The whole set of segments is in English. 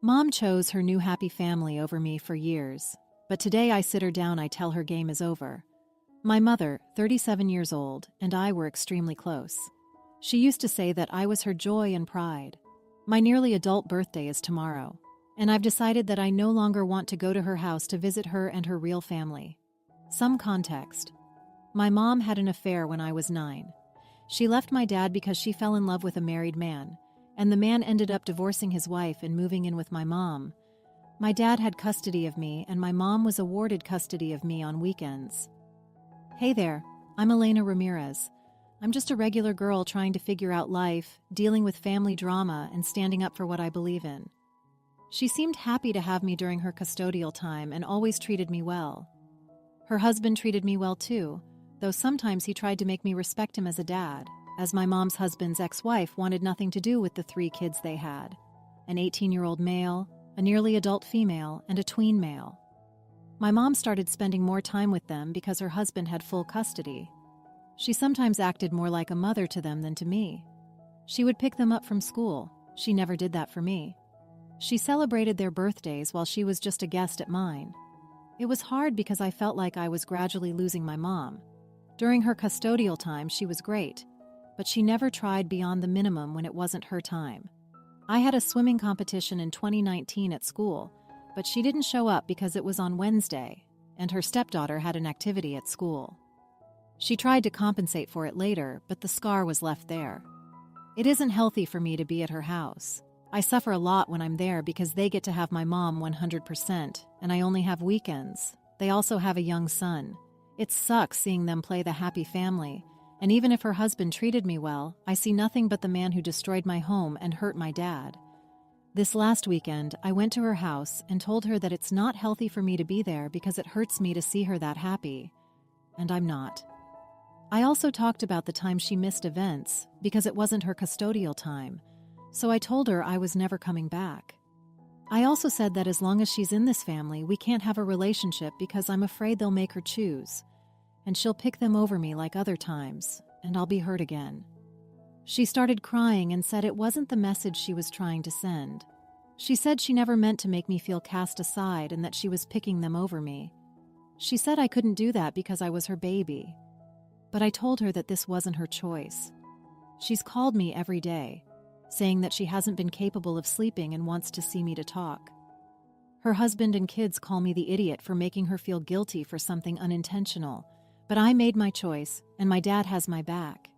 Mom chose her new happy family over me for years, but today I sit her down, I tell her game is over. My mother, 37 years old, and I were extremely close. She used to say that I was her joy and pride. My nearly adult birthday is tomorrow, and I've decided that I no longer want to go to her house to visit her and her real family. Some context. My mom had an affair when I was 9. She left my dad because she fell in love with a married man, and the man ended up divorcing his wife and moving in with my mom. My dad had custody of me, and my mom was awarded custody of me on weekends. Hey there, I'm Elena Ramirez. I'm just a regular girl trying to figure out life, dealing with family drama, and standing up for what I believe in. She seemed happy to have me during her custodial time and always treated me well. Her husband treated me well too, though sometimes he tried to make me respect him as a dad, as my mom's husband's ex-wife wanted nothing to do with the 3 kids they had: an 18-year-old male, a nearly adult female, and a tween male. My mom started spending more time with them because her husband had full custody. She sometimes acted more like a mother to them than to me. She would pick them up from school. She never did that for me. She celebrated their birthdays while she was just a guest at mine. It was hard because I felt like I was gradually losing my mom. During her custodial time, she was great, but she never tried beyond the minimum when it wasn't her time. I had a swimming competition in 2019 at school, but she didn't show up because it was on Wednesday, and her stepdaughter had an activity at school. She tried to compensate for it later, but the scar was left there. It isn't healthy for me to be at her house. I suffer a lot when I'm there because they get to have my mom 100%, and I only have weekends. They also have a young son. It sucks seeing them play the happy family, and even if her husband treated me well, I see nothing but the man who destroyed my home and hurt my dad. This last weekend, I went to her house and told her that it's not healthy for me to be there because it hurts me to see her that happy. And I'm not. I also talked about the time she missed events because it wasn't her custodial time, so I told her I was never coming back. I also said that as long as she's in this family, we can't have a relationship because I'm afraid they'll make her choose, and she'll pick them over me like other times, and I'll be hurt again. She started crying and said it wasn't the message she was trying to send. She said she never meant to make me feel cast aside and that she was picking them over me. She said I couldn't do that because I was her baby. But I told her that this wasn't her choice. She's called me every day, saying that she hasn't been capable of sleeping and wants to see me to talk. Her husband and kids call me the idiot for making her feel guilty for something unintentional, but I made my choice, and my dad has my back.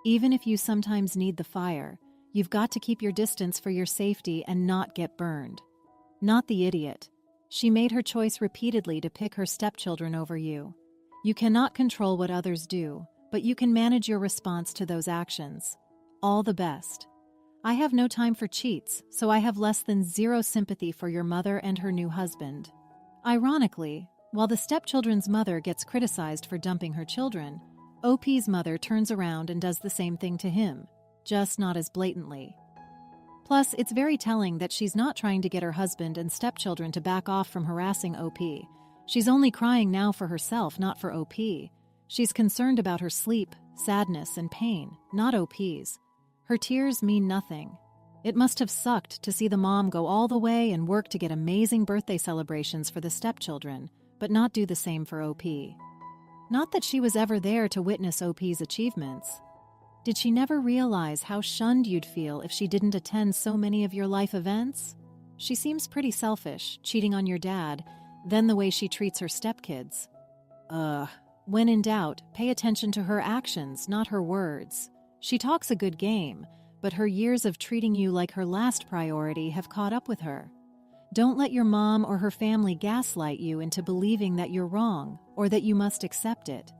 Even if you sometimes need the fire, you've got to keep your distance for your safety and not get burned. Not the idiot. She made her choice repeatedly to pick her stepchildren over you. You cannot control what others do, but you can manage your response to those actions. All the best. I have no time for cheats, so I have less than 0 sympathy for your mother and her new husband. Ironically, while the stepchildren's mother gets criticized for dumping her children, OP's mother turns around and does the same thing to him, just not as blatantly. Plus, it's very telling that she's not trying to get her husband and stepchildren to back off from harassing OP. She's only crying now for herself, not for OP. She's concerned about her sleep, sadness, and pain, not OP's. Her tears mean nothing. It must have sucked to see the mom go all the way and work to get amazing birthday celebrations for the stepchildren, but not do the same for OP. Not that she was ever there to witness OP's achievements. Did she never realize how shunned you'd feel if she didn't attend so many of your life events? She seems pretty selfish, cheating on your dad, then the way she treats her stepkids. When in doubt, pay attention to her actions, not her words. She talks a good game, but her years of treating you like her last priority have caught up with her. Don't let your mom or her family gaslight you into believing that you're wrong or that you must accept it.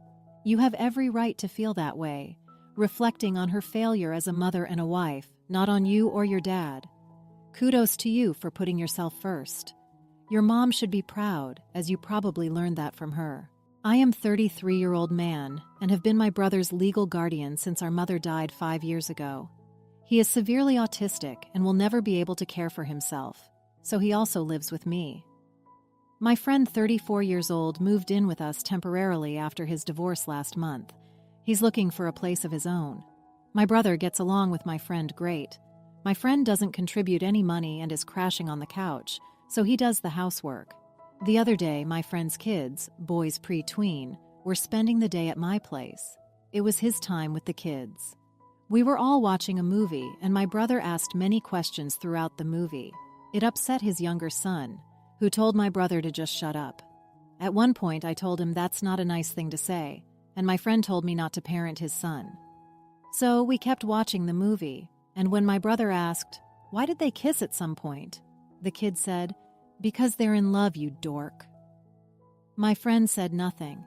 You have every right to feel that way, reflecting on her failure as a mother and a wife, not on you or your dad. Kudos to you for putting yourself first. Your mom should be proud, as you probably learned that from her. I am a 33-year-old man and have been my brother's legal guardian since our mother died 5 years ago. He is severely autistic and will never be able to care for himself, so he also lives with me. My friend, 34 years old, moved in with us temporarily after his divorce last month. He's looking for a place of his own. My brother gets along with my friend great, My friend doesn't contribute any money and is crashing on the couch, so he does the housework. The other day, my friend's kids, boys pre-tween, were spending the day at my place. It was his time with the kids. We were all watching a movie, and my brother asked many questions throughout the movie. It upset his younger son, who told my brother to just shut up. At one point, I told him that's not a nice thing to say, and my friend told me not to parent his son. So we kept watching the movie, and when my brother asked, "Why did they kiss at some point?" the kid said, "Because they're in love, you dork." My friend said nothing.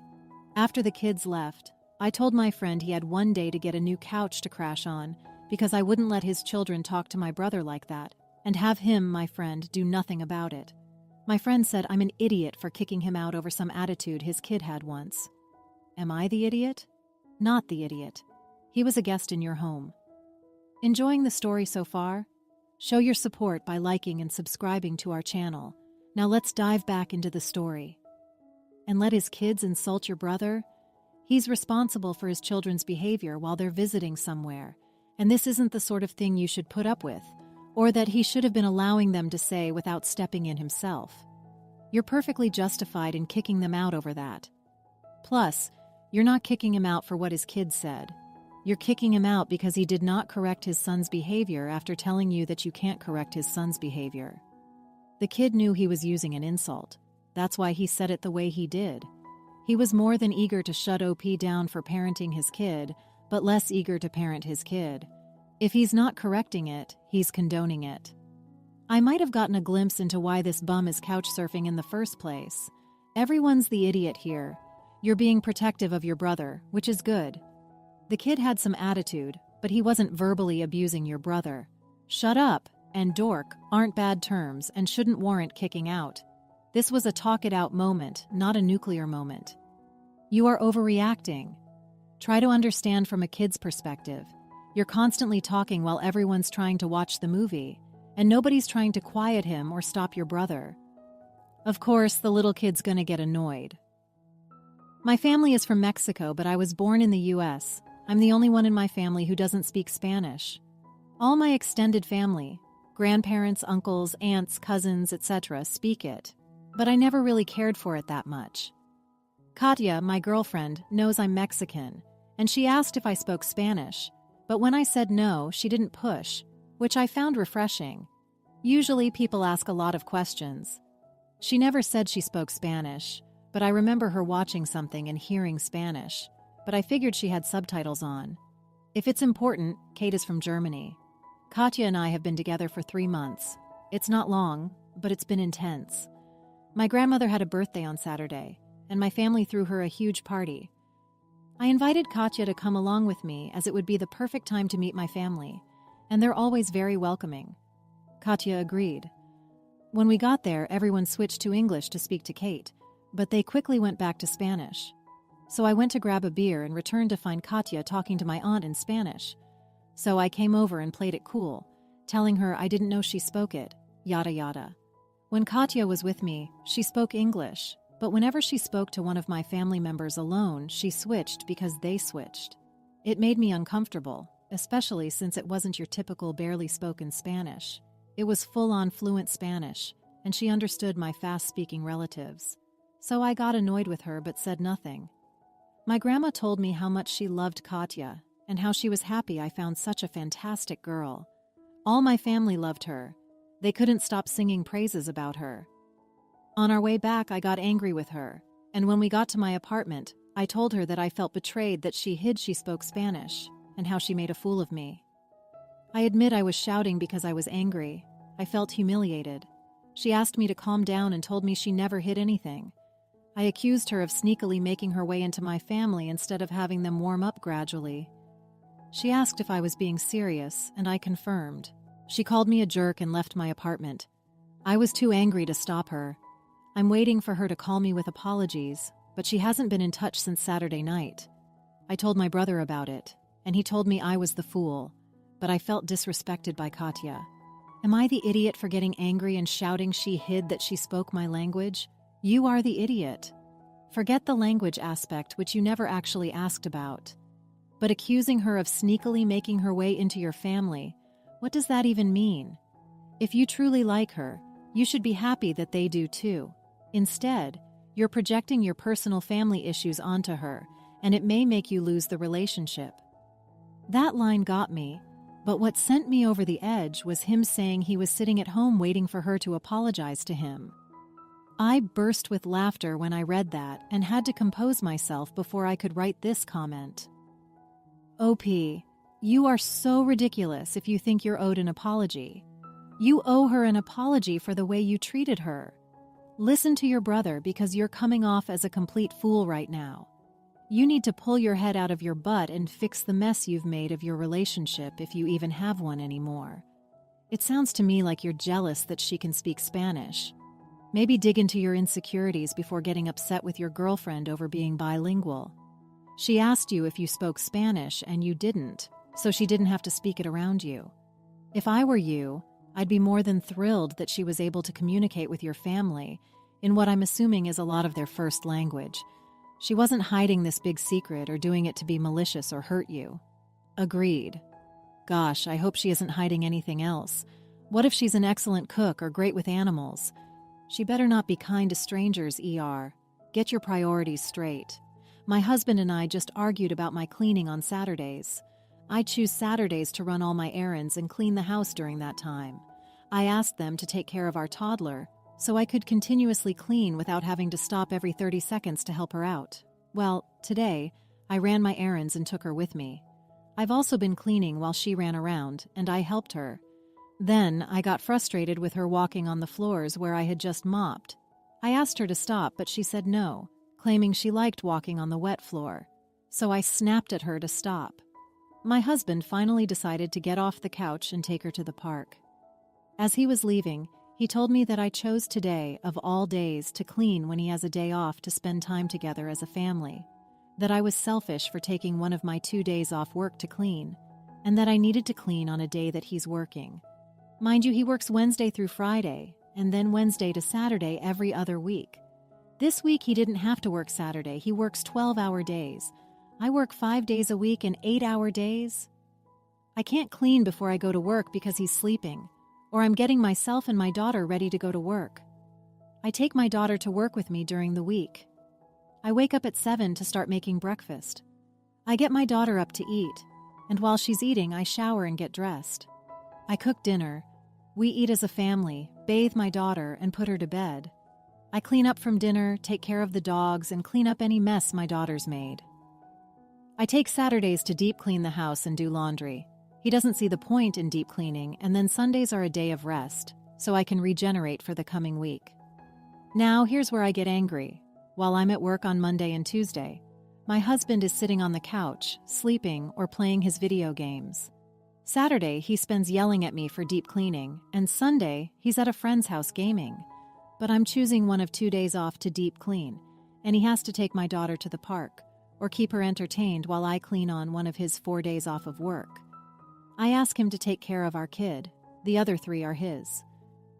After the kids left, I told my friend he had one day to get a new couch to crash on because I wouldn't let his children talk to my brother like that and have him, my friend, do nothing about it. My friend said I'm an idiot for kicking him out over some attitude his kid had once. Am I the idiot? Not the idiot. He was a guest in your home. Enjoying the story so far? Show your support by liking and subscribing to our channel. Now let's dive back into the story. And let his kids insult your brother? He's responsible for his children's behavior while they're visiting somewhere, and this isn't the sort of thing you should put up with, or that he should have been allowing them to say without stepping in himself. You're perfectly justified in kicking them out over that. Plus, you're not kicking him out for what his kids said. You're kicking him out because he did not correct his son's behavior after telling you that you can't correct his son's behavior. The kid knew he was using an insult. That's why he said it the way he did. He was more than eager to shut OP down for parenting his kid, but less eager to parent his kid. If he's not correcting it, he's condoning it. I might have gotten a glimpse into why this bum is couch surfing in the first place. Everyone's the idiot here. You're being protective of your brother, which is good. The kid had some attitude, but he wasn't verbally abusing your brother. Shut up and dork aren't bad terms and shouldn't warrant kicking out. This was a talk-it-out moment, not a nuclear moment. You are overreacting. Try to understand from a kid's perspective. You're constantly talking while everyone's trying to watch the movie, and nobody's trying to quiet him or stop your brother. Of course, the little kid's gonna get annoyed. My family is from Mexico, but I was born in the US. I'm the only one in my family who doesn't speak Spanish. All my extended family, grandparents, uncles, aunts, cousins, etc., speak it. But I never really cared for it that much. Katya, my girlfriend, knows I'm Mexican, and she asked if I spoke Spanish, but when I said no, she didn't push, which I found refreshing. Usually people ask a lot of questions. She never said she spoke Spanish, but I remember her watching something and hearing Spanish, but I figured she had subtitles on. If it's important, Kate is from Germany. Katya and I have been together for 3 months. It's not long, but it's been intense. My grandmother had a birthday on Saturday, and my family threw her a huge party. I invited Katya to come along with me as it would be the perfect time to meet my family, and they're always very welcoming. Katya agreed. When we got there, everyone switched to English to speak to Kate, but they quickly went back to Spanish. So I went to grab a beer and returned to find Katya talking to my aunt in Spanish. So I came over and played it cool, telling her I didn't know she spoke it, yada yada. When Katya was with me, she spoke English, but whenever she spoke to one of my family members alone, she switched because they switched. It made me uncomfortable, especially since it wasn't your typical barely spoken Spanish. It was full-on fluent Spanish, and she understood my fast-speaking relatives. So I got annoyed with her but said nothing. My grandma told me how much she loved Katya, and how she was happy I found such a fantastic girl. All my family loved her. They couldn't stop singing praises about her. On our way back, I got angry with her, and when we got to my apartment, I told her that I felt betrayed that she hid she spoke Spanish, and how she made a fool of me. I admit I was shouting because I was angry. I felt humiliated. She asked me to calm down and told me she never hid anything. I accused her of sneakily making her way into my family instead of having them warm up gradually. She asked if I was being serious, and I confirmed. She called me a jerk and left my apartment. I was too angry to stop her. I'm waiting for her to call me with apologies, but she hasn't been in touch since Saturday night. I told my brother about it, and he told me I was the fool, but I felt disrespected by Katya. Am I the idiot for getting angry and shouting she hid that she spoke my language? You are the idiot. Forget the language aspect, which you never actually asked about. But accusing her of sneakily making her way into your family, What does that even mean? If you truly like her, you should be happy that they do too. Instead, you're projecting your personal family issues onto her, and it may make you lose the relationship. That line got me, but what sent me over the edge was him saying he was sitting at home waiting for her to apologize to him. I burst with laughter when I read that and had to compose myself before I could write this comment. OP, you are so ridiculous if you think you're owed an apology. You owe her an apology for the way you treated her. Listen to your brother because you're coming off as a complete fool right now. You need to pull your head out of your butt and fix the mess you've made of your relationship if you even have one anymore. It sounds to me like you're jealous that she can speak Spanish. Maybe dig into your insecurities before getting upset with your girlfriend over being bilingual. She asked you if you spoke Spanish and you didn't, so she didn't have to speak it around you. If I were you, I'd be more than thrilled that she was able to communicate with your family in what I'm assuming is a lot of their first language. She wasn't hiding this big secret or doing it to be malicious or hurt you. Agreed. Gosh, I hope she isn't hiding anything else. What if she's an excellent cook or great with animals? She better not be kind to strangers, ER. Get your priorities straight. My husband and I just argued about my cleaning on Saturdays. I choose Saturdays to run all my errands and clean the house during that time. I asked them to take care of our toddler, so I could continuously clean without having to stop every 30 seconds to help her out. Well, today, I ran my errands and took her with me. I've also been cleaning while she ran around, and I helped her. Then, I got frustrated with her walking on the floors where I had just mopped. I asked her to stop, but she said no, claiming she liked walking on the wet floor. So I snapped at her to stop. My husband finally decided to get off the couch and take her to the park. As he was leaving, he told me that I chose today, of all days, to clean when he has a day off to spend time together as a family, that I was selfish for taking one of my 2 days off work to clean, and that I needed to clean on a day that he's working. Mind you, he works Wednesday through Friday, and then Wednesday to Saturday every other week. This week he didn't have to work Saturday, he works 12-hour days. I work 5 days a week and 8-hour days. I can't clean before I go to work because he's sleeping, or I'm getting myself and my daughter ready to go to work. I take my daughter to work with me during the week. I wake up at 7 to start making breakfast. I get my daughter up to eat, and while she's eating, I shower and get dressed. I cook dinner. We eat as a family, bathe my daughter, and put her to bed. I clean up from dinner, take care of the dogs, and clean up any mess my daughter's made. I take Saturdays to deep clean the house and do laundry. He doesn't see the point in deep cleaning, and then Sundays are a day of rest, so I can regenerate for the coming week. Now, here's where I get angry. While I'm at work on Monday and Tuesday, my husband is sitting on the couch, sleeping or playing his video games. Saturday, he spends yelling at me for deep cleaning, and Sunday, he's at a friend's house gaming. But I'm choosing one of 2 days off to deep clean, and he has to take my daughter to the park, or keep her entertained while I clean on one of his 4 days off of work. I ask him to take care of our kid. The other 3 are his.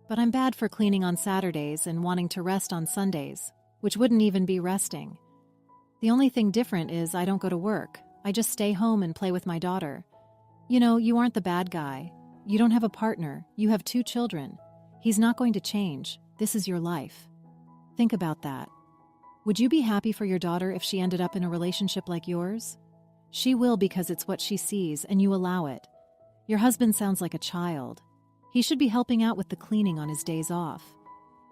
But I'm bad for cleaning on Saturdays and wanting to rest on Sundays, which wouldn't even be resting. The only thing different is I don't go to work. I just stay home and play with my daughter. You know, you aren't the bad guy. You don't have a partner. You have 2 children. He's not going to change. This is your life. Think about that. Would you be happy for your daughter if she ended up in a relationship like yours? She will because it's what she sees and you allow it. Your husband sounds like a child. He should be helping out with the cleaning on his days off.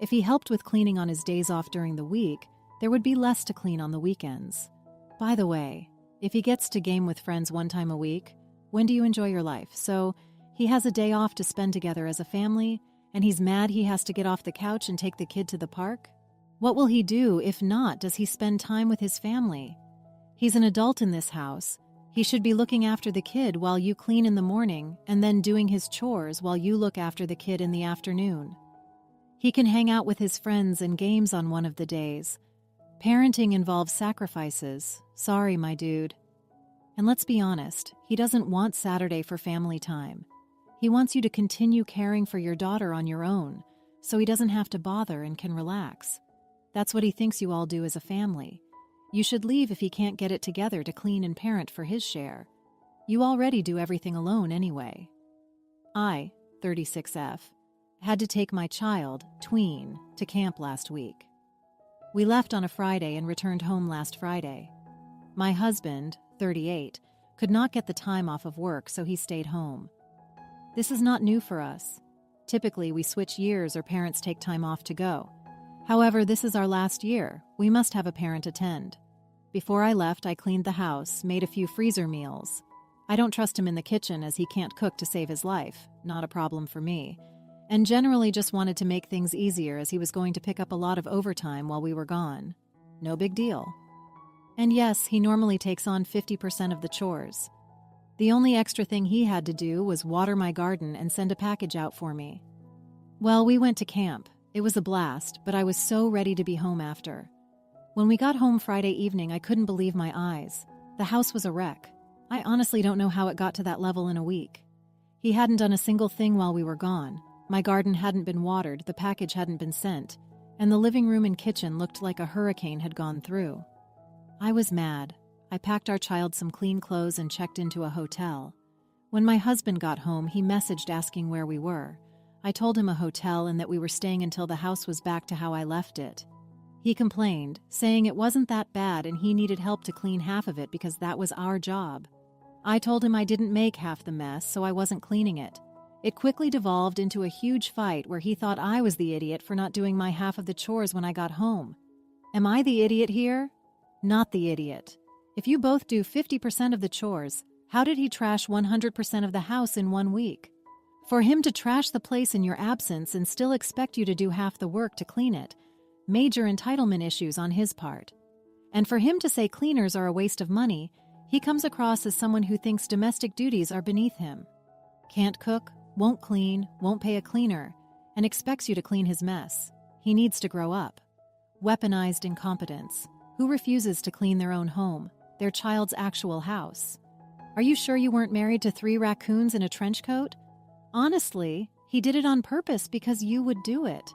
If he helped with cleaning on his days off during the week, there would be less to clean on the weekends. By the way, if he gets to game with friends 1 time a week, when do you enjoy your life? So he has a day off to spend together as a family, and he's mad he has to get off the couch and take the kid to the park? What will he do if not does he spend time with his family? He's an adult in this house. He should be looking after the kid while you clean in the morning and then doing his chores while you look after the kid in the afternoon. He can hang out with his friends and games on one of the days. Parenting involves sacrifices. Sorry, my dude. And let's be honest, he doesn't want Saturday for family time. He wants you to continue caring for your daughter on your own, so he doesn't have to bother and can relax. That's what he thinks you all do as a family. You should leave if he can't get it together to clean and parent for his share. You already do everything alone anyway. I, 36F, had to take my child, tween, to camp last week. We left on a Friday and returned home last Friday. My husband, 38, could not get the time off of work, so he stayed home. This is not new for us. Typically, we switch years or parents take time off to go. However, this is our last year. We must have a parent attend. Before I left, I cleaned the house, made a few freezer meals. I don't trust him in the kitchen as he can't cook to save his life, not a problem for me, and generally just wanted to make things easier as he was going to pick up a lot of overtime while we were gone. No big deal. And yes, he normally takes on 50% of the chores. The only extra thing he had to do was water my garden and send a package out for me. Well, we went to camp. It was a blast, but I was so ready to be home after. When we got home Friday evening, I couldn't believe my eyes. The house was a wreck. I honestly don't know how it got to that level in a week. He hadn't done a single thing while we were gone. My garden hadn't been watered, the package hadn't been sent, and the living room and kitchen looked like a hurricane had gone through. I was mad. I packed our child some clean clothes and checked into a hotel. When my husband got home, he messaged asking where we were. I told him a hotel and that we were staying until the house was back to how I left it. He complained, saying it wasn't that bad and he needed help to clean half of it because that was our job. I told him I didn't make half the mess, so I wasn't cleaning it. It quickly devolved into a huge fight where he thought I was the idiot for not doing my half of the chores when I got home. Am I the idiot here? Not the idiot. If you both do 50% of the chores, how did he trash 100% of the house in 1 week? For him to trash the place in your absence and still expect you to do half the work to clean it, major entitlement issues on his part. And for him to say cleaners are a waste of money, he comes across as someone who thinks domestic duties are beneath him. Can't cook, won't clean, won't pay a cleaner, and expects you to clean his mess. He needs to grow up. Weaponized incompetence. Who refuses to clean their own home, their child's actual house? Are you sure you weren't married to 3 raccoons in a trench coat? Honestly, he did it on purpose because you would do it.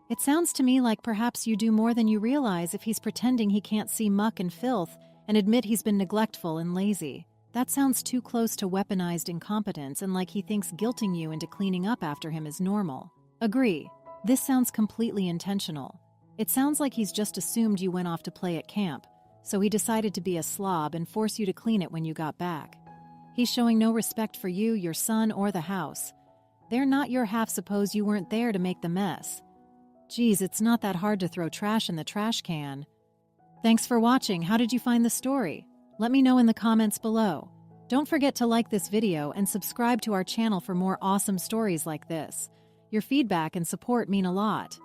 It sounds to me like perhaps you do more than you realize if he's pretending he can't see muck and filth and admit he's been neglectful and lazy. That sounds too close to weaponized incompetence and like he thinks guilting you into cleaning up after him is normal. Agree. This sounds completely intentional. It sounds like he's just assumed you went off to play at camp, so he decided to be a slob and force you to clean it when you got back. He's showing no respect for you, your son, or the house. They're not your half, suppose you weren't there to make the mess. Geez, it's not that hard to throw trash in the trash can. Thanks for watching. How did you find the story? Let me know in the comments below. Don't forget to like this video and subscribe to our channel for more awesome stories like this. Your feedback and support mean a lot.